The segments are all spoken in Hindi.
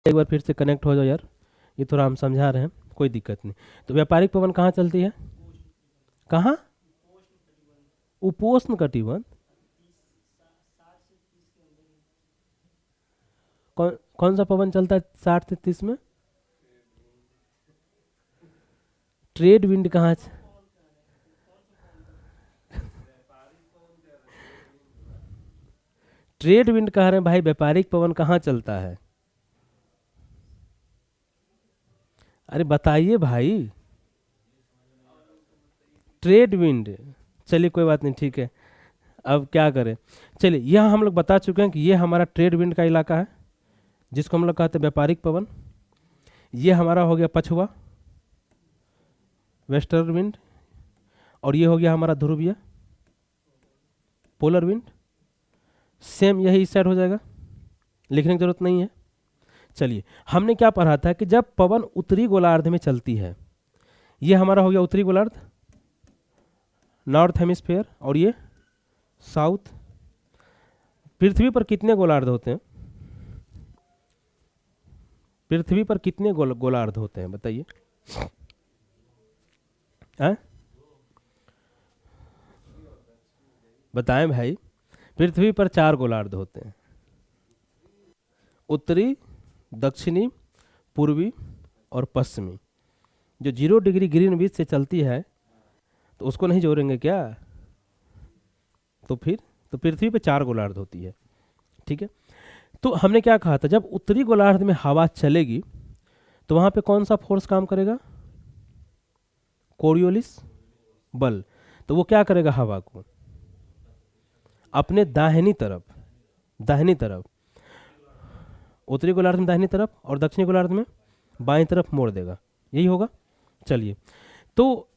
एक बार फिर से कनेक्ट हो जाओ यार, ये थोड़ा हम समझा रहे हैं, कोई दिक्कत नहीं। तो व्यापारिक पवन कहाँ चलती है? कहाँ? उपोष्ण कटिबंध। कौन कौन सा पवन चलता है 60 से 30 में? ट्रेड विंड कहाँ ट्रेड विंड कह रहे हैं भाई, व्यापारिक पवन कहाँ चलता है? अरे बताइए भाई। Trade wind. चलिए कोई बात नहीं, ठीक है। अब क्या करें? चलिए, यह हम लोग बता चुके हैं कि ये हमारा ट्रेड विंड का इलाका है, जिसको हम लोग कहते हैं व्यापारिक पवन। ये हमारा हो गया पछुआ, वेस्टर्न विंड। और ये हो गया हमारा ध्रुवीय, पोलर विंड। सेम यही इस साइड हो जाएगा, लिखने की जरूरत नहीं है। चलिए, हमने क्या पढ़ा था कि जब पवन उत्तरी गोलार्ध में चलती है, ये हमारा हो गया उत्तरी गोलार्ध, नॉर्थ हेमिस्फीयर, और ये साउथ। पृथ्वी पर कितने गोलार्ध होते हैं? पृथ्वी पर कितने गोलार्ध होते हैं बताइए? बताएं भाई। पृथ्वी पर 4 गोलार्ध होते हैं, उत्तरी, दक्षिणी, पूर्वी और पश्चिमी। जो 0 डिग्री ग्रीनविच से चलती है, तो उसको नहीं जोड़ेंगे क्या? तो फिर तो पृथ्वी पे 4 गोलार्ध होती है, ठीक है। तो हमने क्या कहा था, जब उत्तरी गोलार्ध में हवा चलेगी तो वहां पे कौन सा फोर्स काम करेगा? कोरियोलिस बल। तो वो क्या करेगा? हवा को अपने दाहिनी तरफ, उत्तरी गोलार्ध में दाहिनी तरफ और दक्षिणी गोलार्ध में बाईं तरफ मोड़ देगा, यही होगा। चलिए, तो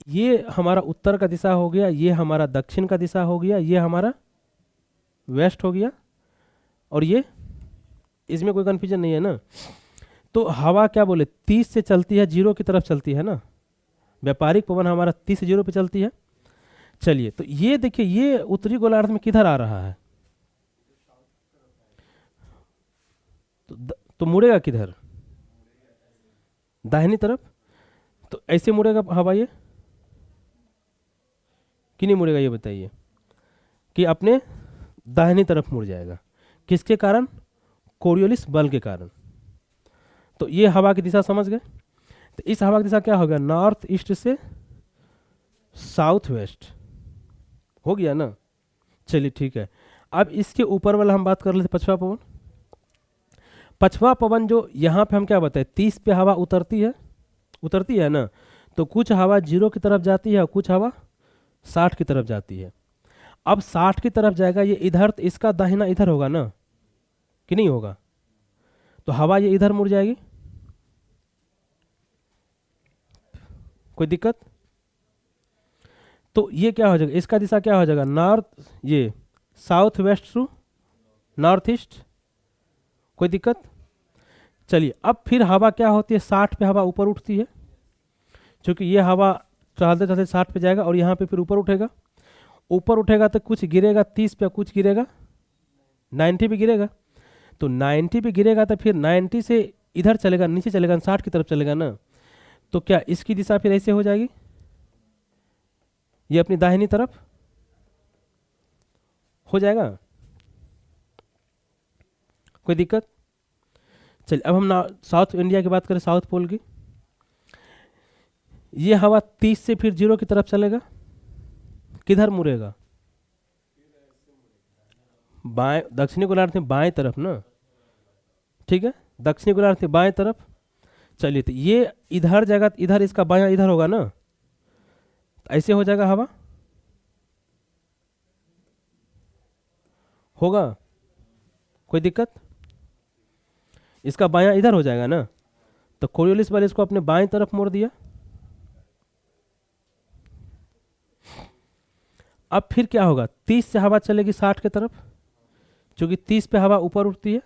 ये हमारा उत्तर का दिशा हो गया, ये हमारा दक्षिण का दिशा हो गया, ये हमारा वेस्ट हो गया, और ये, इसमें कोई कन्फ्यूजन नहीं है ना। तो हवा क्या बोले, 30 से चलती है, 0 की तरफ चलती है ना। व्यापारिक पवन हमारा 30 से 0 पे चलती है। चलिए, तो ये देखिए, ये उत्तरी गोलार्ध में किधर आ रहा है? तो मुड़ेगा किधर? दाहिनी तरफ। तो ऐसे मुड़ेगा हवा ये कि नहीं मुड़ेगा? ये बताइए। कि अपने दाहिनी तरफ मुड़ जाएगा, किसके कारण? कोरियोलिस बल के कारण। तो ये हवा की दिशा समझ गए। तो इस हवा की दिशा क्या होगा? नॉर्थ ईस्ट से साउथ वेस्ट हो गया ना। चलिए ठीक है। अब इसके ऊपर वाला हम बात कर लेते, पछवा पवन। पछवा पवन जो यहाँ पे हम क्या बताए, 30 पे हवा उतरती है ना। तो कुछ हवा 0 की तरफ जाती है और कुछ हवा 60 की तरफ जाती है। अब 60 की तरफ जाएगा ये इधर, तो इसका दाहिना इधर होगा ना, कि नहीं होगा? तो हवा ये इधर मुड़ जाएगी, कोई दिक्कत? तो ये क्या हो जाएगा, इसका दिशा क्या हो जाएगा? नॉर्थ, ये south west to north east, कोई दिक्कत? चलिए, अब फिर हवा क्या होती है, 60 पे हवा ऊपर उठती है, क्योंकि ये हवा चलते चलते 60 पे जाएगा और यहाँ पे फिर ऊपर उठेगा तो कुछ गिरेगा 30 पे, कुछ गिरेगा 90 पे गिरेगा। तो 90 पे गिरेगा तो फिर 90 से इधर चलेगा, नीचे चलेगा, 60 की तरफ चलेगा ना। तो क्या इसकी दिशा फिर ऐसे हो जाएगी, ये अपनी दाहिनी तरफ हो जाएगा, कोई दिक्कत? चलिए, अब हम साउथ इंडिया की बात करें, साउथ पोल की। ये हवा 30 से फिर 0 की तरफ चलेगा, किधर मुड़ेगा? बाएं, दक्षिणी गोलार्ध में बाएं तरफ ना, ठीक है, दक्षिणी गोलार्ध में बाएं तरफ। चलिए, तो ये इधर जाएगा, इधर इसका बायां इधर होगा ना, ऐसे हो जाएगा हवा, होगा, कोई दिक्कत? इसका बायां इधर हो जाएगा ना। तो कोरियोलिस बल इसको अपने बाएं तरफ मोड़ दिया। अब फिर क्या होगा, 30 से हवा चलेगी 60 की तरफ, क्योंकि 30 पे हवा ऊपर उठती है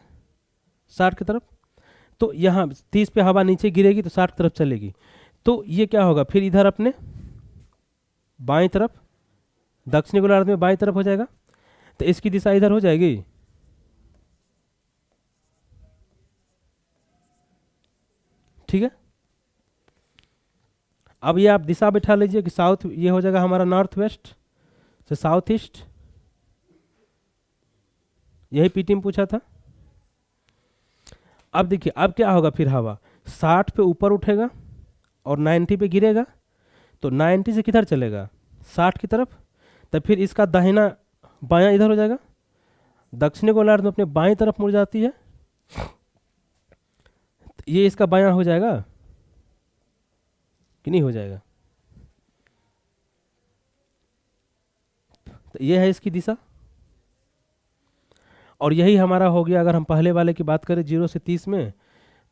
60 की तरफ। तो यहाँ 30 पे हवा नीचे गिरेगी तो 60 की तरफ चलेगी। तो ये क्या होगा, फिर इधर अपने बाएं तरफ, दक्षिणी गोलार्ध में बाएं तरफ हो जाएगा। तो इसकी दिशा इधर हो जाएगी, ठीक है। अब ये आप दिशा बैठा लीजिए कि साउथ, ये हो जाएगा हमारा नॉर्थ वेस्ट से साउथ ईस्ट, यही पीटी में पूछा था। अब देखिए अब क्या होगा, फिर हवा 60 पे ऊपर उठेगा और 90 पे गिरेगा, तो 90 से किधर चलेगा, 60 की तरफ। तब फिर इसका दाहिना बायां इधर हो जाएगा, दक्षिणी गोलार्ध में अपने बाएं तरफ मुड़ जाती है, ये इसका बायां हो जाएगा कि नहीं हो जाएगा। तो ये है इसकी दिशा। और यही हमारा हो गया, अगर हम पहले वाले की बात करें 0 से 30 में,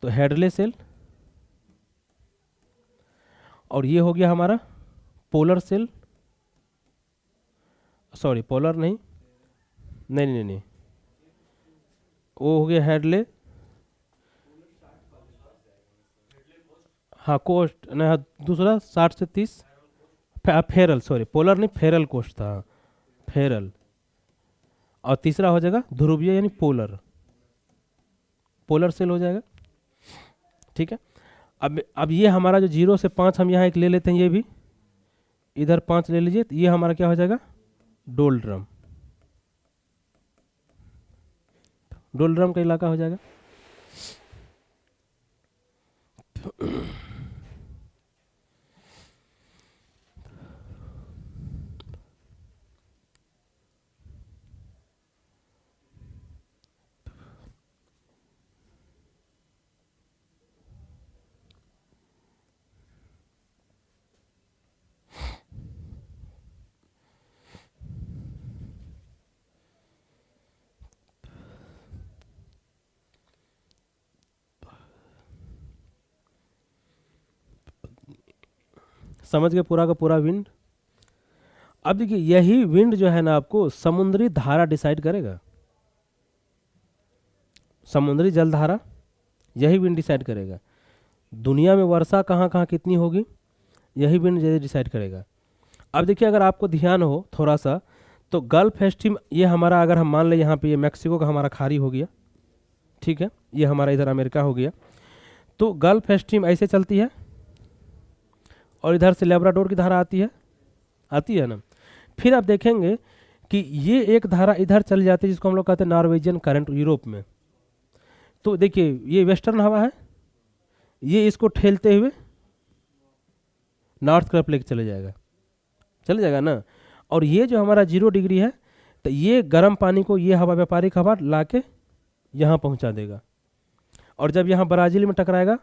तो हेडले सेल, और ये हो गया हमारा पोलर सेल, सॉरी पोलर नहीं, नहीं नहीं नहीं, वो हो गया हेडले, हाँ कोस्ट ना, दूसरा 60 से 30 फेरल, सॉरी पोलर नहीं फेरल कोस्ट था, फेरल। और तीसरा हो जाएगा ध्रुवीय यानी पोलर, पोलर सेल हो जाएगा। ठीक है। अब ये हमारा जो 0 से 5 हम यहाँ एक ले लेते हैं, ये भी इधर 5 ले लीजिए, तो ये हमारा क्या हो जाएगा, डोलड्रम, डोलड्रम का इलाका हो जाएगा। समझ गए पूरा का पूरा विंड। अब देखिए यही विंड जो है ना आपको समुद्री धारा डिसाइड करेगा, समुद्री जल धारा, यही विंड डिसाइड करेगा। दुनिया में वर्षा कहाँ कहाँ कितनी होगी, यही विंड डिसाइड करेगा। अब देखिए अगर आपको ध्यान हो थोड़ा सा, तो गल्फ स्ट्रीम ये हमारा, अगर हम मान लें यहाँ पे ये मैक्सिको का हमारा खाड़ी हो गया, ठीक है, ये हमारा इधर अमेरिका हो गया, तो गल्फ स्ट्रीम ऐसे चलती है और इधर से लेब्राडोर की धारा आती है ना। फिर आप देखेंगे कि ये एक धारा इधर चली जाती है जिसको हम लोग कहते हैं नॉर्वेजियन करंट यूरोप में। तो देखिए ये वेस्टर्न हवा है, ये इसको ठेलते हुए नॉर्थ तरफ लेके चले जाएगा ना। और ये जो हमारा 0 डिग्री है, तो ये गर्म पानी को ये हवा, व्यापारिक हवा ला के यहाँ पहुँचा देगा, और जब यहाँ ब्राज़ील में टकराएगा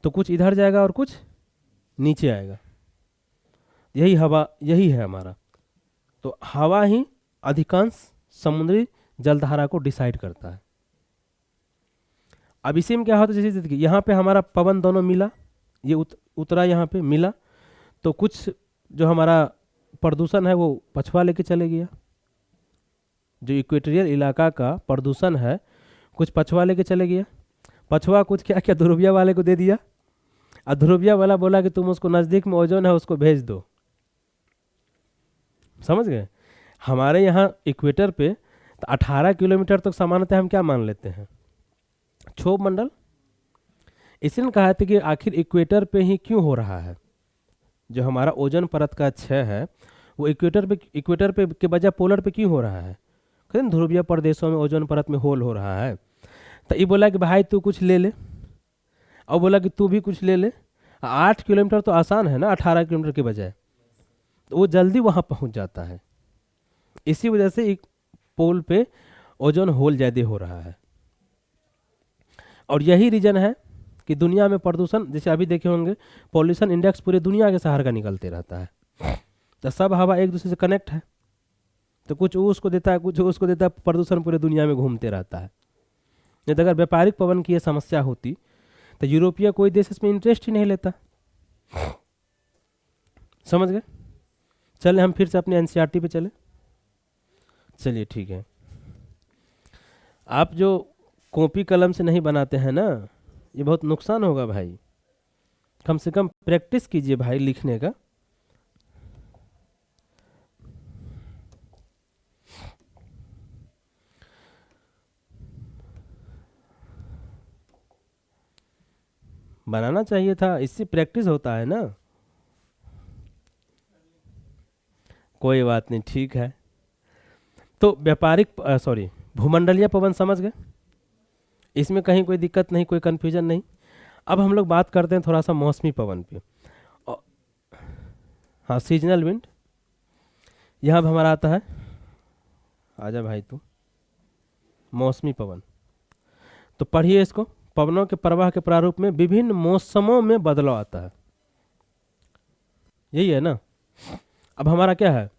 तो कुछ इधर जाएगा और कुछ नीचे आएगा। यही हवा, यही है हमारा। तो हवा ही अधिकांश समुद्री जलधारा को डिसाइड करता है। अब इसी में क्या होता है, जैसे देखिए यहाँ पे हमारा पवन दोनों मिला, ये उतरा यहाँ पे मिला, तो कुछ जो हमारा प्रदूषण है वो पछवा लेके चले गया, जो इक्वेटोरियल इलाका का प्रदूषण है कुछ पछवा लेके चले गया। पछवा कुछ क्या क्या ध्रुवीय वाले को दे दिया, और ध्रुवीय वाला बोला कि तुम उसको नज़दीक में ओजोन है उसको भेज दो। समझ गए। हमारे यहाँ इक्वेटर पे तो 18 किलोमीटर तक सामान्यतः हम क्या मान लेते हैं, क्षोभ मंडल। इसलिए कहा था कि आखिर इक्वेटर पे ही क्यों हो रहा है, जो हमारा ओजोन परत का क्षय है वो इक्वेटर पे के बजाय पोलर पे क्यों हो रहा है। कहते ध्रुवीय प्रदेशों में ओजोन परत में होल हो रहा है। तो ये बोला कि भाई तू कुछ ले ले, और बोला कि तू भी कुछ ले ले। 8 किलोमीटर तो आसान है ना 18 किलोमीटर के बजाय, तो वो जल्दी वहाँ पहुँच जाता है। इसी वजह से एक पोल पे ओजोन होल ज़्यादा हो रहा है। और यही रीजन है कि दुनिया में प्रदूषण, जैसे अभी देखे होंगे पॉल्यूशन इंडेक्स पूरे दुनिया के शहर का निकलते रहता है, तो सब हवा एक दूसरे से कनेक्ट है, तो कुछ उसको देता है कुछ उसको देता है, प्रदूषण पूरे दुनिया में घूमते रहता है। नहीं तो अगर व्यापारिक पवन की ये समस्या होती तो यूरोपीय कोई देश इसमें इंटरेस्ट ही नहीं लेता। समझ गए। चले हम फिर से अपने एनसीईआरटी पे चले। चलिए ठीक है। आप जो कॉपी कलम से नहीं बनाते हैं ना, ये बहुत नुकसान होगा भाई। कम से कम प्रैक्टिस कीजिए भाई लिखने का। बनाना चाहिए था, इससे प्रैक्टिस होता है ना। कोई बात नहीं, ठीक है। तो व्यापारिक सॉरी भूमंडलीय पवन समझ गए, इसमें कहीं कोई दिक्कत नहीं, कोई कन्फ्यूजन नहीं। अब हम लोग बात करते हैं थोड़ा सा मौसमी पवन पे। औ- हाँ, सीजनल विंड यहाँ पे हमारा आता है, आजा भाई तू, मौसमी पवन। तो पढ़िए इसको, पवनों के प्रवाह के प्रारूप में विभिन्न मौसमों में बदलाव आता है, यही है ना। अब हमारा क्या है,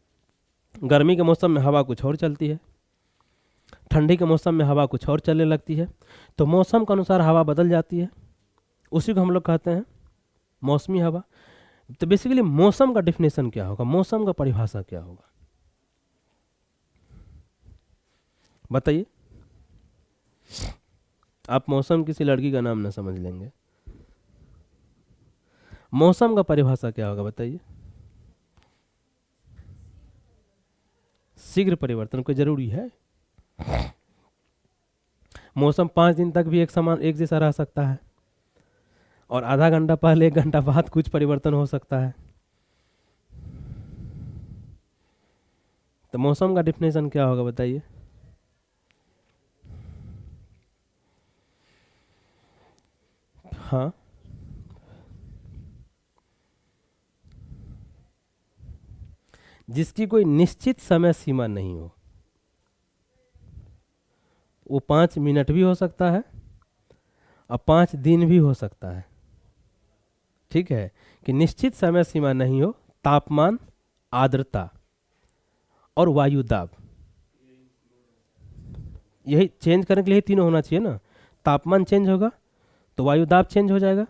गर्मी के मौसम में हवा कुछ और चलती है, ठंडी के मौसम में हवा कुछ और चलने लगती है, तो मौसम के अनुसार हवा बदल जाती है, उसी को हम लोग कहते हैं मौसमी हवा। तो बेसिकली मौसम का डिफिनेशन क्या होगा, मौसम का परिभाषा क्या होगा, बताइए। आप मौसम किसी लड़की का नाम ना समझ लेंगे। मौसम का परिभाषा क्या होगा बताइए। शीघ्र परिवर्तन, कोई जरूरी है? मौसम 5 दिन तक भी एक समान एक जैसा रह सकता है, और आधा घंटा पहले 1 घंटा बाद कुछ परिवर्तन हो सकता है। तो मौसम का डिफिनेशन क्या होगा बताइए। हाँ, जिसकी कोई निश्चित समय सीमा नहीं हो, वो 5 मिनट भी हो सकता है और 5 दिन भी हो सकता है, ठीक है। कि निश्चित समय सीमा नहीं हो, तापमान, आर्द्रता और वायु दाब, यही चेंज करने के लिए तीनों होना चाहिए ना। तापमान चेंज होगा तो वायु दाब चेंज हो जाएगा,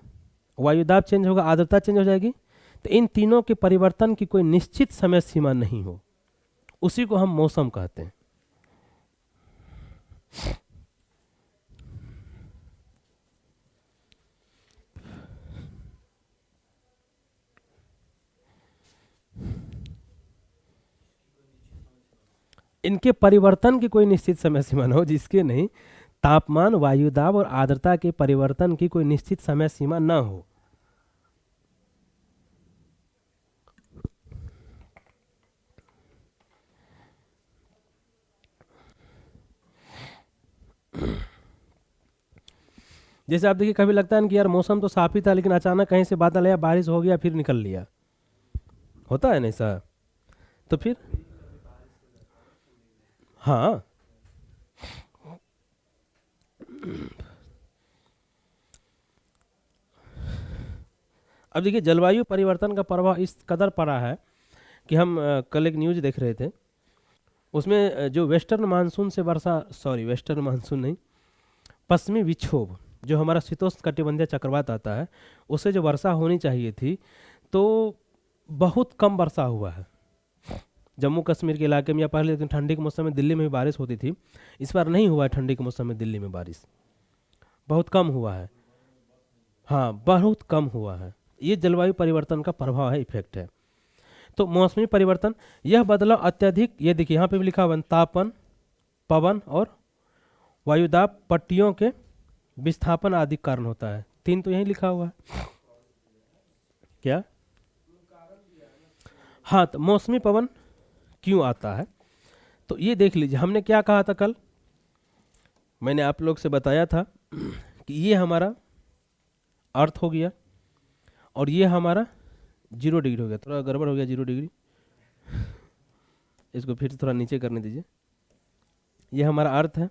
वायु दाब चेंज होगा आर्द्रता चेंज हो जाएगी। तो इन तीनों के परिवर्तन की कोई निश्चित समय सीमा नहीं हो, उसी को हम मौसम कहते हैं। इनके परिवर्तन की कोई निश्चित समय सीमा न हो, जिसके नहीं, तापमान, वायु दाब और आर्द्रता के परिवर्तन की कोई निश्चित समय सीमा न हो। जैसे आप देखिए, कभी लगता है कि यार मौसम तो साफ ही था, लेकिन अचानक कहीं से बादल आया, बारिश हो गया, फिर निकल लिया, होता है ना ऐसा। तो फिर हाँ, अब देखिए जलवायु परिवर्तन का प्रभाव इस कदर पड़ा है कि हम कल एक न्यूज देख रहे थे, उसमें जो वेस्टर्न मानसून से वर्षा, सॉरी वेस्टर्न मानसून नहीं, पश्चिमी विक्षोभ, जो हमारा शीतोष्ण कटिबंधीय चक्रवात आता है, उससे जो वर्षा होनी चाहिए थी, तो बहुत कम वर्षा हुआ है जम्मू कश्मीर के इलाके में, या पहले लेकिन ठंडी के मौसम में दिल्ली में भी बारिश होती थी, इस बार नहीं हुआ है ठंडी के मौसम में दिल्ली में बारिश, बहुत कम हुआ है। हाँ, बहुत कम हुआ है। ये जलवायु परिवर्तन का प्रभाव है, इफेक्ट है। तो मौसमी परिवर्तन, यह बदलाव अत्यधिक, ये देखिए यहाँ पे भी लिखा हुआ है, तापन, पवन और वायुदाब पट्टियों के विस्थापन आदि कारण होता है। 3 तो यही लिखा हुआ है क्या। हाँ, तो मौसमी पवन क्यों आता है, तो ये देख लीजिए, हमने क्या कहा था कल, मैंने आप लोग से बताया था कि ये हमारा अर्थ हो गया और ये हमारा 0 डिग्री हो गया, थोड़ा गड़बड़ हो गया 0 डिग्री, इसको फिर थोड़ा नीचे करने दीजिए। ये हमारा अर्थ है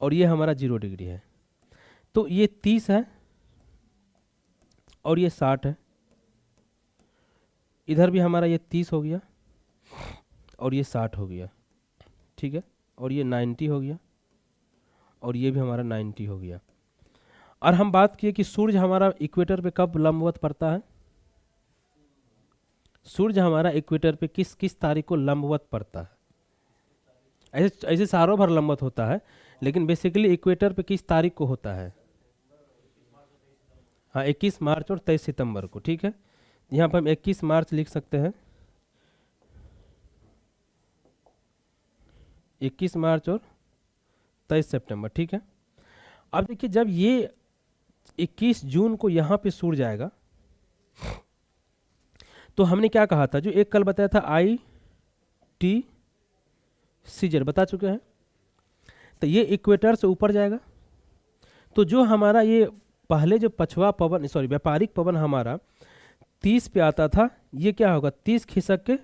और ये हमारा 0 डिग्री है, तो ये 30 है और ये 60 है, इधर भी हमारा ये 30 हो गया और ये 60 हो गया, ठीक है, और ये 90 हो गया और ये भी हमारा 90 हो गया। और हम बात किए कि सूर्य हमारा इक्वेटर पे कब लंबवत पड़ता है, सूर्य हमारा इक्वेटर पे किस किस तारीख को लंबवत पड़ता है। ऐसे ऐसे सालों भर लंबवत होता है, लेकिन बेसिकली इक्वेटर पे किस तारीख को होता है। हाँ, 21 मार्च और 23 सितंबर को, ठीक है। यहाँ पर हम 21 मार्च लिख सकते हैं, 21 मार्च और 23 सितंबर, ठीक है। अब देखिए, जब ये 21 जून को यहाँ पे सूर्य जाएगा, तो हमने क्या कहा था, जो एक कल बताया था आई टी सीजर बता चुके हैं, तो ये इक्वेटर से ऊपर जाएगा। तो जो हमारा ये पहले जो पछवा पवन, सॉरी व्यापारिक पवन हमारा 30 पे आता था, ये क्या होगा 30 खिसक के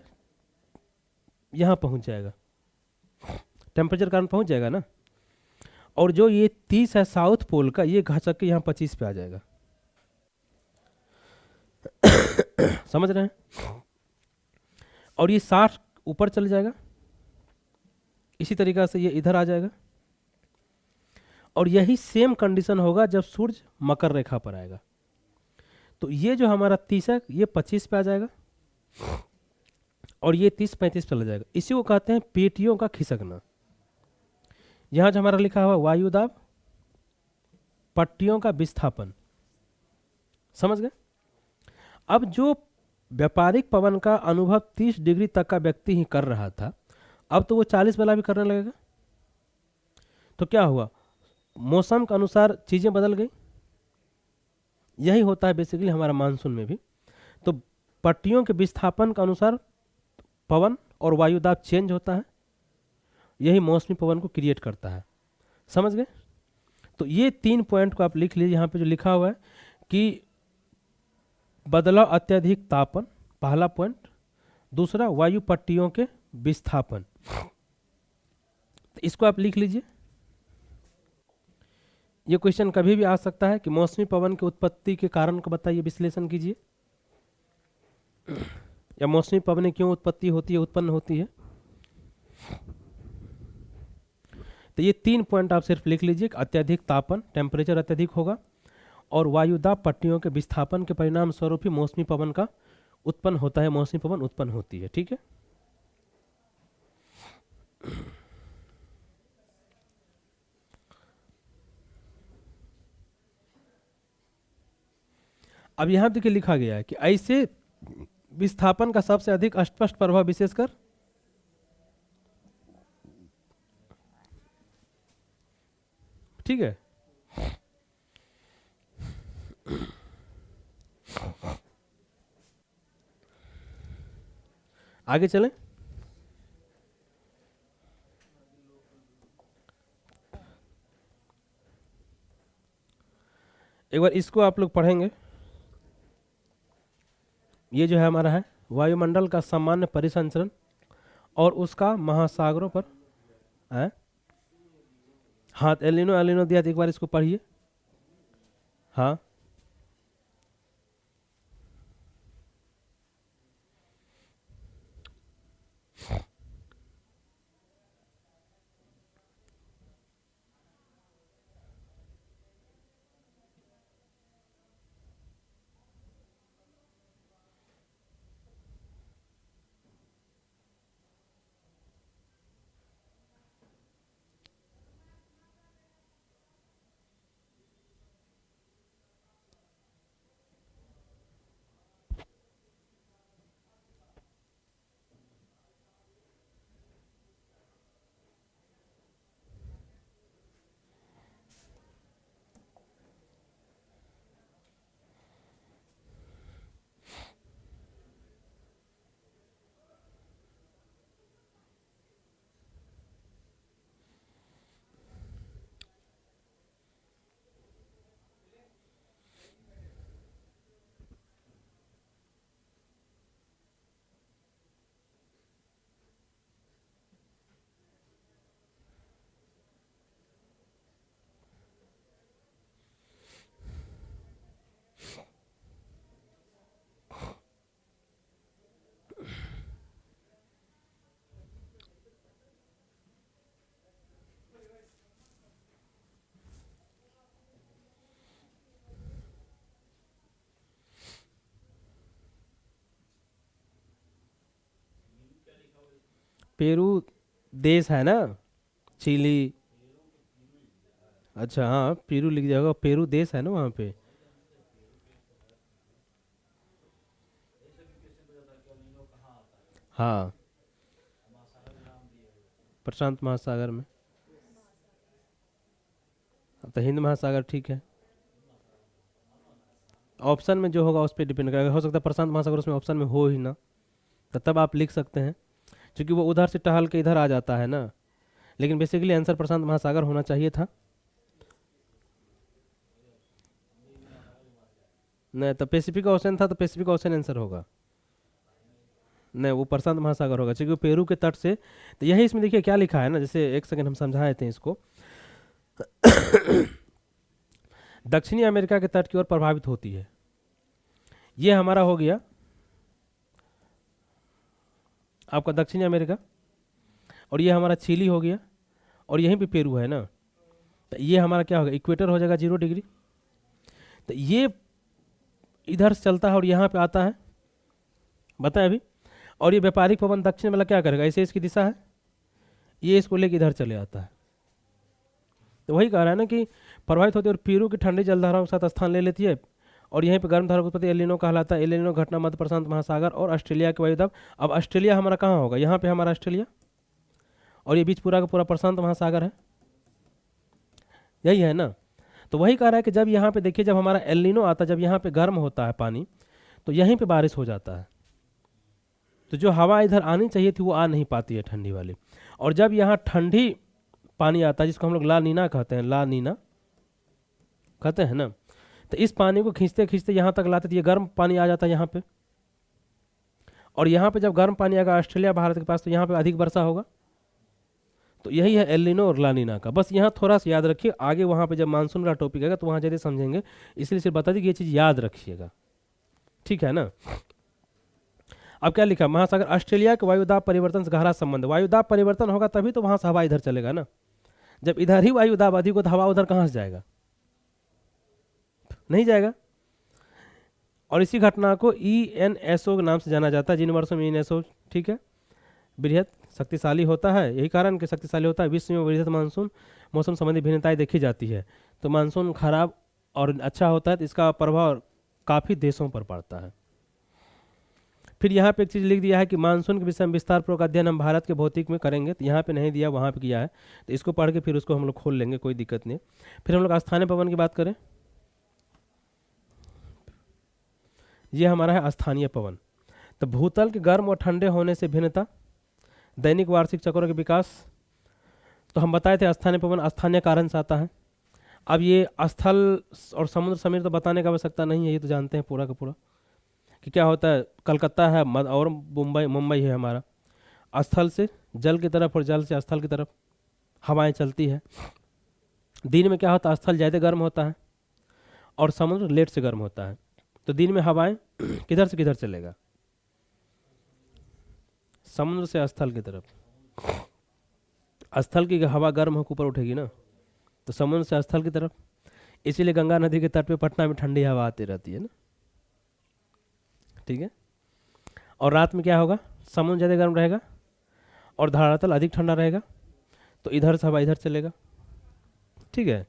यहाँ पहुँच जाएगा, टेम्परेचर कारण पहुँच जाएगा ना। और जो ये 30 है साउथ पोल का, ये घसक के यहाँ 25 पे आ जाएगा। समझ रहे हैं। और ये 60 ऊपर चल जाएगा, इसी तरीका से ये इधर आ जाएगा। और यही सेम कंडीशन होगा जब सूर्य मकर रेखा पर आएगा, तो ये जो हमारा 30 है ये 25 पे आ जाएगा और ये 30-35 चला जाएगा। इसी को कहते हैं पेटियों का खिसकना। यहां जो हमारा लिखा हुआ वायुदाब, पट्टियों का विस्थापन, समझ गए। अब जो व्यापारिक पवन का अनुभव 30 डिग्री तक का व्यक्ति ही कर रहा था, अब तो वो 40 वाला भी करने लगेगा। तो क्या हुआ, मौसम के अनुसार चीजें बदल गई। यही होता है बेसिकली हमारा मानसून में भी। तो पट्टियों के विस्थापन के अनुसार पवन और वायुदाब चेंज होता है, यही मौसमी पवन को क्रिएट करता है। समझ गए। तो ये 3 पॉइंट को आप लिख लीजिए। यहाँ पे जो लिखा हुआ है कि बदलाव अत्यधिक तापन, पहला पॉइंट। दूसरा वायु पट्टियों के विस्थापन, तो इसको आप लिख लीजिए। ये क्वेश्चन कभी भी आ सकता है कि मौसमी पवन की उत्पत्ति के कारण को बताइए, विश्लेषण कीजिए, या मौसमी पवन क्यों उत्पत्ति होती है, उत्पन्न होती है। तो ये 3 पॉइंट आप सिर्फ लिख लीजिए। अत्यधिक तापन, टेम्परेचर अत्यधिक होगा, और वायुदाब पट्टियों के विस्थापन के परिणाम स्वरूप ही मौसमी पवन का उत्पन्न होता है, मौसमी पवन उत्पन्न होती है। ठीक है। अब यहां देखिए लिखा गया है कि ऐसे विस्थापन का सबसे अधिक स्पष्ट प्रभाव विशेषकर ठीक है, आगे चलें। एक बार इसको आप लोग पढ़ेंगे। ये जो है हमारा है वायुमंडल का सामान्य परिसंचरण और उसका महासागरों पर है। हाँ, एलिनो एलिनो दिया, एक बार इसको पढ़िए। हाँ, पेरू देश है ना, चिली। अच्छा, हाँ पेरू लिख जाएगा, पेरू देश है ना वहाँ पे। हाँ, प्रशांत महासागर में। अब तो हिंद महासागर ठीक है। ऑप्शन में जो होगा उस पर डिपेंड करेगा। हो सकता है प्रशांत महासागर उसमें ऑप्शन में हो ही ना, तो तब आप लिख सकते हैं, क्योंकि वो उधर से टहल के इधर आ जाता है ना। लेकिन बेसिकली आंसर प्रशांत महासागर होना चाहिए था। नहीं, तो पैसिफिक ओशन था, तो पैसिफिक ओशन आंसर होगा। नहीं, वो प्रशांत महासागर होगा, क्योंकि वो पेरू के तट से। तो यही इसमें देखिए क्या लिखा है ना, जैसे एक सेकंड हम समझाए थे इसको। दक्षिणी अमेरिका के तट की ओर प्रभावित होती है। ये हमारा हो गया आपका दक्षिणी अमेरिका, और ये हमारा चिली हो गया, और यहीं पे पेरू है ना। तो ये हमारा क्या होगा, इक्वेटर हो जाएगा 0 डिग्री। तो ये इधर से चलता है और यहाँ पे आता है, बताएं अभी। और ये व्यापारिक पवन दक्षिण वाला क्या करेगा, ऐसे इसकी दिशा है, ये इसको लेके इधर चले आता है। तो वही कह रहा है ना कि प्रभावित होती है और पेरू की ठंडी जलधाराओं के साथ स्थान ले लेती है, और यहीं पे गर्म धारा की उत्पत्ति एल नीनो कहलाता है। एल नीनो घटना मध्य प्रशांत महासागर और ऑस्ट्रेलिया के वायुदाब। अब ऑस्ट्रेलिया हमारा कहाँ होगा, यहाँ पे हमारा ऑस्ट्रेलिया, और ये बीच पूरा का पूरा प्रशांत महासागर है, यही है ना। तो वही कह रहा है कि जब यहाँ पे देखिए, जब हमारा एल नीनो आता है, जब यहाँ पे गर्म होता है पानी, तो यहीं पे बारिश हो जाता है। तो जो हवा इधर आनी चाहिए थी वो आ नहीं पाती है ठंडी वाली। और जब यहाँ ठंडी पानी आता है, जिसको हम लोग ला नीना कहते हैं, ला नीना कहते हैं ना, तो इस पानी को खींचते खींचते यहाँ तक लाते, तो ये गर्म पानी आ जाता है यहाँ पे। और यहाँ पे जब गर्म पानी आएगा ऑस्ट्रेलिया भारत के पास, तो यहाँ पे अधिक वर्षा होगा। तो यही है एल नीनो और ला नीना का। बस यहाँ थोड़ा सा याद रखिए, आगे वहाँ पे जब मानसून का टॉपिक आएगा तो वहाँ जल्दी समझेंगे, इसलिए सिर्फ बता दी कि ये चीज़ याद रखिएगा, ठीक है ना। अब क्या लिखा, महासागर ऑस्ट्रेलिया के वायुदाब परिवर्तन से गहरा संबंध। वायुदाब परिवर्तन होगा तभी तो वहाँ से हवा इधर चलेगा ना। जब इधर ही वायुदाब अधिक हो तो हवा उधर कहाँ से जाएगा, नहीं जाएगा। और इसी घटना को ENSO के नाम से जाना जाता है, जिन वर्षों में ENSO, ठीक है, बृहत शक्तिशाली होता है। यही कारण कि शक्तिशाली होता है, विश्व में बृहत मानसून मौसम संबंधी भिन्नताएं देखी जाती है। तो मानसून खराब और अच्छा होता है तो इसका प्रभाव काफ़ी देशों पर पड़ता है। फिर यहाँ पे एक चीज़ लिख दिया है कि मानसून के विषय में विस्तार पूर्वक अध्ययन हम भारत के भौतिक में करेंगे। तो यहाँ पे नहीं दिया, वहाँ पे किया है, तो इसको पढ़ के फिर उसको हम लोग खोल लेंगे, कोई दिक्कत नहीं। फिर हम लोग स्थानीय पवन की बात करें, ये हमारा है स्थानीय पवन। तो भूतल के गर्म और ठंडे होने से भिन्नता, दैनिक वार्षिक चक्रों के विकास। तो हम बताए थे स्थानीय पवन स्थानीय कारण से आता है। अब ये स्थल और समुद्र समीर तो बताने की आवश्यकता नहीं है, ये तो जानते हैं पूरा का पूरा कि क्या होता है। कलकत्ता है और मुंबई है हमारा, स्थल से जल की तरफ और जल से स्थल की तरफ हवाएं चलती है। दिन में क्या होता है, स्थल ज़्यादा गर्म होता है और समुद्र लेट से गर्म होता है। तो दिन में हवाएं किधर से किधर चलेगा, समुद्र से स्थल की तरफ। स्थल की हवा गर्म होकर ऊपर उठेगी ना, तो समुद्र से स्थल की तरफ। इसीलिए गंगा नदी के तट पे पटना में ठंडी हवा आती रहती है ना, ठीक है। और रात में क्या होगा, समुद्र ज़्यादा गर्म रहेगा और धरातल अधिक ठंडा रहेगा, तो इधर से हवा इधर चलेगा, ठीक है।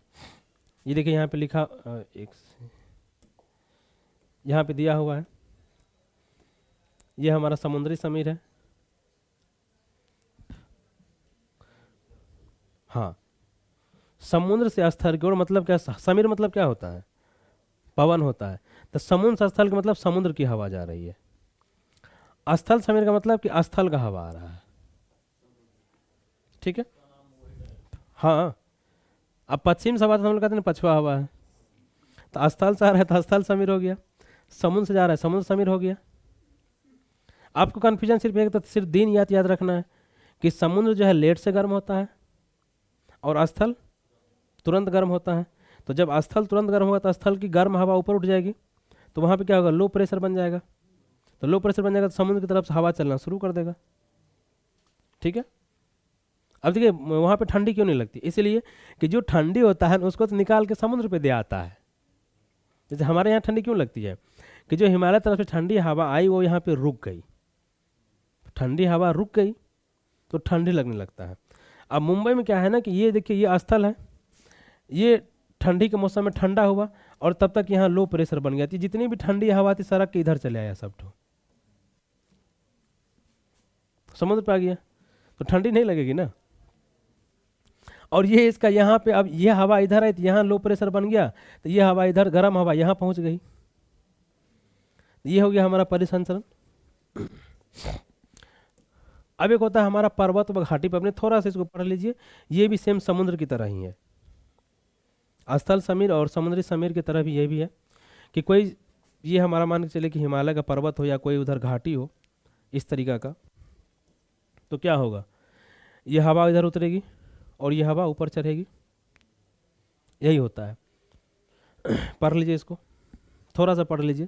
ये देखिए यहाँ पे लिखा, यहाँ पे दिया हुआ है, ये हमारा समुद्री समीर है। हाँ, समुद्र से स्थल की ओर मतलब क्या, समीर मतलब क्या होता है, पवन होता है। तो समुद्र से स्थल का मतलब समुद्र की हवा जा रही है, स्थल समीर का मतलब कि स्थल का हवा आ रहा है, ठीक है। हाँ, अब पश्चिम से हवा तो हम लोग कहते हैं पछुआ हवा है, तो स्थल से आ रहा है तो स्थल समीर हो गया, समुद्र से जा रहा है समुद्र समीर हो गया। आपको कन्फ्यूजन सिर्फ एक, तो सिर्फ दिन याद रखना है कि समुद्र जो है लेट से गर्म होता है और स्थल तुरंत गर्म होता है। तो जब स्थल तुरंत गर्म होगा तो स्थल की गर्म हवा ऊपर उठ जाएगी, तो वहाँ पे क्या होगा, लो प्रेशर बन जाएगा। तो लो प्रेशर बन जाएगा तो समुद्र की तरफ से हवा चलना शुरू कर देगा, ठीक है। अब देखिए वहाँ पे ठंडी क्यों नहीं लगती, इसलिए कि जो ठंडी होता है उसको तो निकाल के समुद्र पे दे आता है। जैसे हमारे यहाँ ठंडी क्यों लगती है कि जो हिमालय तरफ से ठंडी हवा आई वो यहाँ पे रुक गई, ठंडी हवा रुक गई तो ठंडी लगने लगता है। अब मुंबई में क्या है ना कि ये देखिए ये स्थल है, ये ठंडी के मौसम में ठंडा हुआ और तब तक यहाँ लो प्रेशर बन गया थी, जितनी भी ठंडी हवा थी सड़क के इधर चले आया सब ठो, समुद्र पे आ गया तो ठंडी नहीं लगेगी ना। और ये इसका यहाँ पे, अब ये हवा इधर आई तो यहाँ लो प्रेशर बन गया, तो ये हवा इधर गर्म हवा यहाँ पहुँच गई, ये हो गया हमारा परिसंचरण। अब एक होता है हमारा पर्वत व घाटी पर, अपने थोड़ा सा इसको पढ़ लीजिए। ये भी सेम समुद्र की तरह ही है, स्थल समीर और समुद्री समीर की तरह भी ये भी है कि कोई, ये हमारा मान के चले कि हिमालय का पर्वत हो या कोई उधर घाटी हो इस तरीका का, तो क्या होगा, ये हवा इधर उतरेगी और ये हवा ऊपर चढ़ेगी, यही होता है। पढ़ लीजिए इसको, थोड़ा सा पढ़ लीजिए।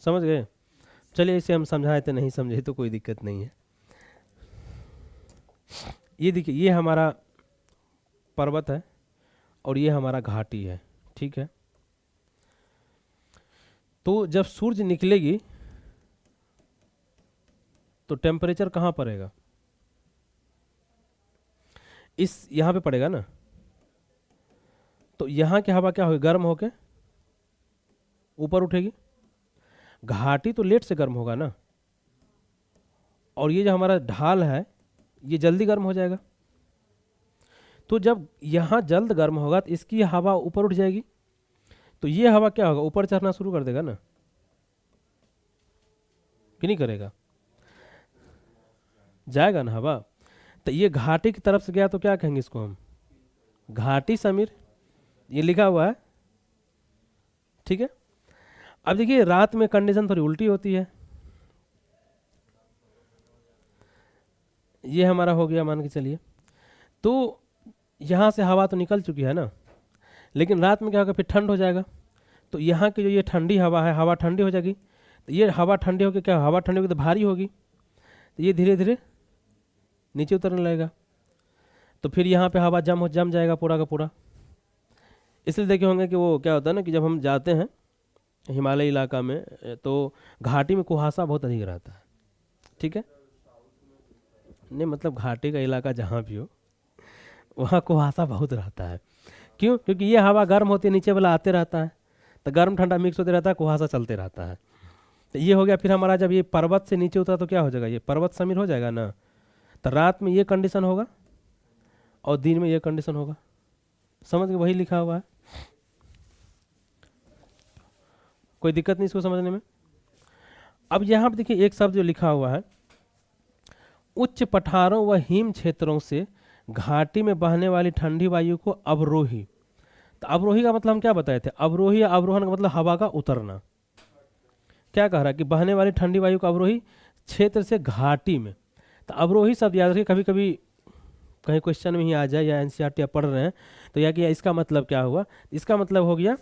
समझ गए? चलिए, इसे हम समझाए थे, नहीं समझे तो कोई दिक्कत नहीं है। ये देखिए, ये हमारा पर्वत है और ये हमारा घाटी है, ठीक है। तो जब सूरज निकलेगी तो टेम्परेचर कहाँ पड़ेगा, इस यहाँ पे पड़ेगा ना। तो यहाँ की हवा क्या होगी, गर्म होके ऊपर उठेगी। घाटी तो लेट से गर्म होगा ना, और ये जो हमारा ढाल है ये जल्दी गर्म हो जाएगा। तो जब यहाँ जल्द गर्म होगा तो इसकी हवा ऊपर उठ जाएगी, तो ये हवा क्या होगा, ऊपर चढ़ना शुरू कर देगा ना, कि नहीं करेगा, जाएगा ना हवा। तो ये घाटी की तरफ से गया तो क्या कहेंगे इसको हम, घाटी समीर, ये लिखा हुआ है, ठीक है। अब देखिए रात में कंडीशन थोड़ी उल्टी होती है, ये हमारा हो गया मान के चलिए। तो यहाँ से हवा तो निकल चुकी है ना, लेकिन रात में क्या होगा, फिर ठंड हो जाएगा। तो यहाँ की जो ये ठंडी हवा है, हवा ठंडी हो जाएगी। तो ये हवा ठंडी होकर क्या, हवा ठंडी होगी तो भारी होगी, तो ये धीरे धीरे नीचे उतरने लगेगा। तो फिर यहाँ पे हवा जम जाएगा पूरा का पूरा। इसलिए देखे होंगे कि वो क्या होता है ना, कि जब हम जाते हैं हिमालय इलाका में तो घाटी में कुहासा बहुत अधिक रहता है, ठीक है। नहीं मतलब घाटी का इलाका जहाँ भी हो वहाँ कुहासा बहुत रहता है। क्यों? क्योंकि ये हवा गर्म होती है, नीचे वाला आते रहता है, तो गर्म ठंडा मिक्स होते रहता है, कुहासा चलते रहता है। तो ये हो गया। फिर हमारा जब ये पर्वत से नीचे उतरा तो क्या हो जाएगा, ये पर्वत समीर हो जाएगा ना। तो रात में ये कंडीशन होगा और दिन में ये कंडीशन होगा। समझ के वही लिखा हुआ है, कोई दिक्कत नहीं इसको समझने में। अब यहाँ पर देखिए एक शब्द जो लिखा हुआ है, उच्च पठारों व हिम क्षेत्रों से घाटी में बहने वाली ठंडी वायु को अवरोही। तो अवरोही का मतलब हम क्या बताए थे, अवरोही या अवरोहन का मतलब हवा का उतरना। क्या कह रहा है कि बहने वाली ठंडी वायु को अवरोही क्षेत्र से घाटी में। तो अवरोही शब्द याद रखिए, कभी कभी कहीं क्वेश्चन में ही आ जाए या एनसीईआरटी पढ़ रहे हैं तो या कि इसका मतलब क्या हुआ, इसका मतलब हो गया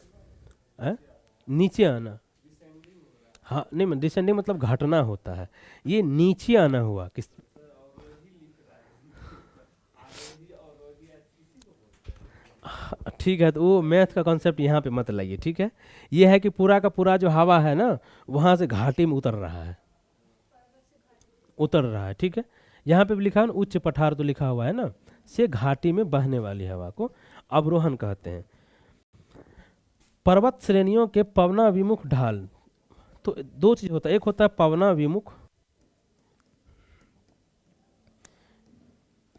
नीचे आना। हाँ नहीं, डिसेंडिंग मतलब घटना होता है, ये नीचे आना हुआ किस। ठीक है, तो वो मैथ का कॉन्सेप्ट यहाँ पे मत लाइए, ठीक है। ये है कि पूरा का पूरा जो हवा है ना वहाँ से घाटी में उतर रहा है, उतर रहा है, ठीक है। यहाँ पे भी लिखा है ना, उच्च पठार तो लिखा हुआ है ना, से घाटी में बहने वाली हवा को अवरोहन कहते हैं। पर्वत श्रेणियों के पवनाभिमुख ढाल, तो दो चीज होता है, एक होता है पवनाभिमुख,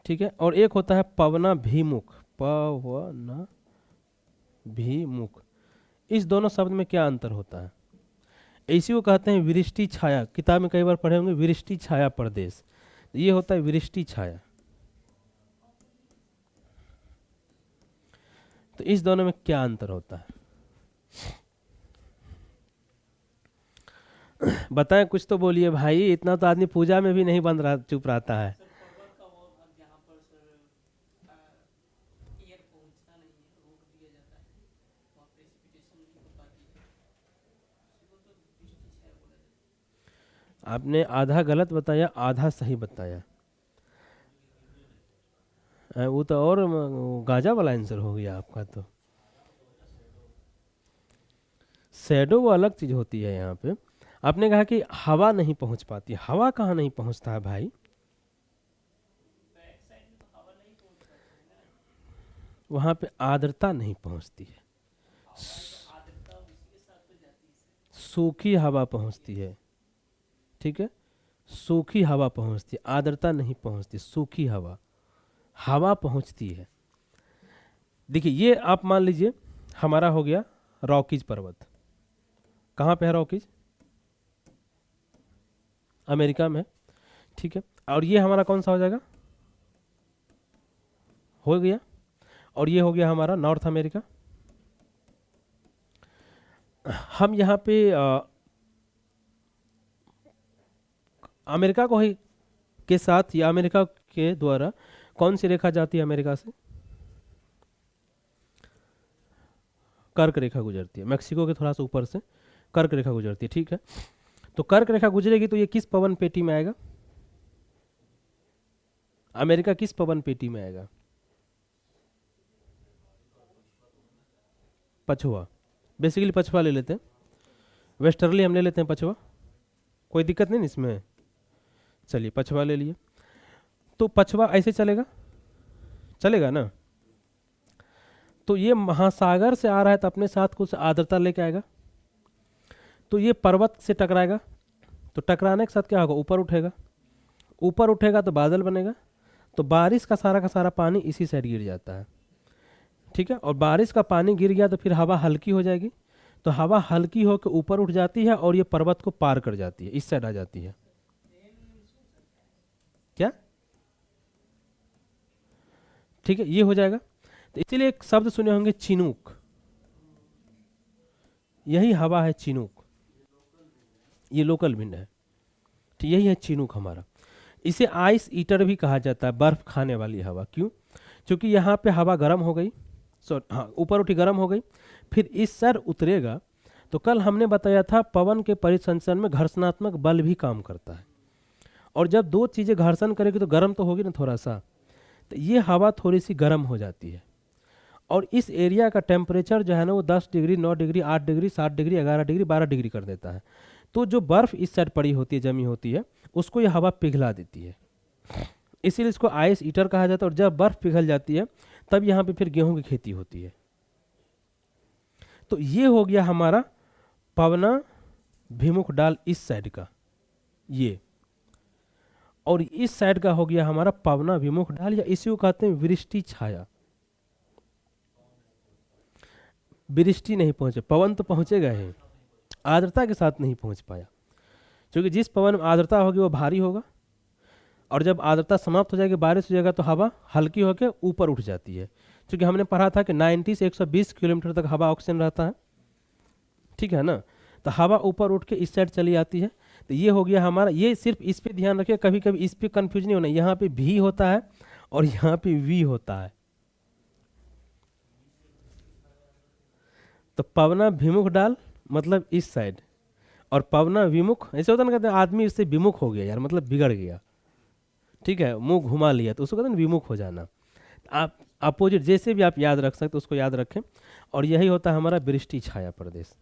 ठीक है, और एक होता है पवनाभिमुख। पवनाभिमुख, इस दोनों शब्द में क्या अंतर होता है? इसी को कहते हैं वृष्टि छाया, किताब में कई बार पढ़े होंगे वृष्टि छाया प्रदेश, ये होता है वृष्टि छाया। तो इस दोनों में क्या अंतर होता है बताएं, कुछ तो बोलिए भाई, इतना तो आदमी पूजा में भी नहीं बंद रहा, चुप रहता है। आपने आधा गलत बताया, आधा सही बताया। वो तो और गाजा वाला आंसर हो गया आपका। तो शैडो वो अलग चीज होती है। यहाँ पे आपने कहा कि हवा नहीं पहुंच पाती, हवा कहाँ नहीं पहुंचता है भाई? वहां पे आर्द्रता नहीं पहुंचती है, सूखी हवा पहुंचती है। ठीक है, सूखी हवा पहुंचती है, आर्द्रता नहीं पहुंचती, सूखी हवा, हवा पहुंचती है। देखिए ये आप मान लीजिए हमारा हो गया रॉकीज पर्वत। कहाँ पे है रॉकीज? अमेरिका में है। ठीक है, और ये हमारा कौन सा हो जाएगा? हो गया। और ये हो गया हमारा नॉर्थ अमेरिका। हम यहाँ पे अमेरिका को ही के साथ या अमेरिका के द्वारा कौन सी रेखा जाती है अमेरिका से? कर्क रेखा गुजरती है, मैक्सिको के थोड़ा सा ऊपर से कर्क रेखा गुजरती है। ठीक है, तो कर्क रेखा गुजरेगी तो ये किस पवन पेटी में आएगा? अमेरिका किस पवन पेटी में आएगा? पछुआ। बेसिकली पछुआ ले लेते हैं, वेस्टर्ली हम ले लेते हैं पछुआ, कोई दिक्कत नहीं इसमें। चलिए पछुआ ले लिए। तो पछुआ ऐसे चलेगा, चलेगा ना? तो ये महासागर से आ रहा है तो अपने साथ कुछ आर्द्रता लेके आएगा, तो ये पर्वत से टकराएगा, तो टकराने के साथ क्या होगा? ऊपर उठेगा, ऊपर उठेगा तो बादल बनेगा, तो बारिश का सारा पानी इसी साइड गिर जाता है। ठीक है, और बारिश का पानी गिर गया तो फिर हवा हल्की हो जाएगी, तो हवा हल्की होकर ऊपर उठ जाती है और ये पर्वत को पार कर जाती है, इस साइड आ जाती है। क्या? ठीक है, ये हो जाएगा। तो इसीलिए एक शब्द सुने होंगे चिनूक, यही हवा है चिनूक, ये लोकल विंड है। तो यही है चिनूक हमारा। इसे आइस ईटर भी कहा जाता है, बर्फ खाने वाली हवा। क्यों? क्योंकि यहाँ पे हवा गर्म हो गई, हाँ ऊपर उठी गर्म हो गई, फिर इस सर उतरेगा। तो कल हमने बताया था पवन के परिसंचरण में घर्षणात्मक बल भी काम करता है, और जब दो चीज़ें घर्षण करेगी तो गर्म तो होगी ना थोड़ा सा, तो ये हवा थोड़ी सी गर्म हो जाती है। और इस एरिया का टेम्परेचर जो है ना वो 10 degree, 9 degree, 8 degree, 7 degree, 11 degree, 12 degree कर देता है। तो जो बर्फ़ इस साइड पड़ी होती है, जमी होती है, उसको ये हवा पिघला देती है, इसीलिए इसको आइस ईटर कहा जाता है। और जब बर्फ़ पिघल जाती है तब यहाँ पे फिर गेहूं की खेती होती है। तो ये हो गया हमारा पवना भिमुख डाल इस साइड का, ये, और इस साइड का हो गया हमारा पवना विमुख ढाल, या इसी को कहते हैं वृष्टि छाया। वृष्टि नहीं पहुंचे, पवन तो पहुंचेगा ही, आर्द्रता के साथ नहीं पहुंच पाया, क्योंकि जिस पवन में आर्द्रता होगी वो भारी होगा, और जब आर्द्रता समाप्त हो जाएगी, बारिश हो जाएगा, तो हवा हल्की होकर ऊपर उठ जाती है। क्योंकि हमने पढ़ा था कि 90 से 120 किलोमीटर तक हवा ऑक्सीजन रहता है। ठीक है ना? तो हवा ऊपर उठ के इस साइड चली आती है। तो ये हो गया हमारा, ये सिर्फ इस पे ध्यान रखिए, कभी कभी इस पे कंफ्यूज नहीं होना, यहाँ पे भी होता है और यहाँ पे वी होता है। तो पवना विमुख डाल मतलब इस साइड, और पवना विमुख ऐसे होता ना, कहते हैं आदमी इससे विमुख हो गया यार, मतलब बिगड़ गया। ठीक है, मुंह घुमा लिया, तो उसको कहते हैं विमुख हो जाना। आप अपोजिट जैसे भी आप याद रख सकते उसको याद रखें, और यही होता है हमारा वृष्टि छाया प्रदेश।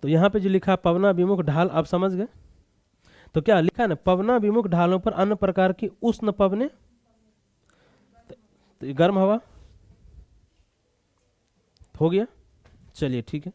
तो यहाँ पे जो लिखा पवना विमुख ढाल, आप समझ गए? तो क्या लिखा है ना, पवना विमुख ढालों पर अन्य प्रकार की उष्ण पवने, तो गर्म हवा हो गया। चलिए ठीक है।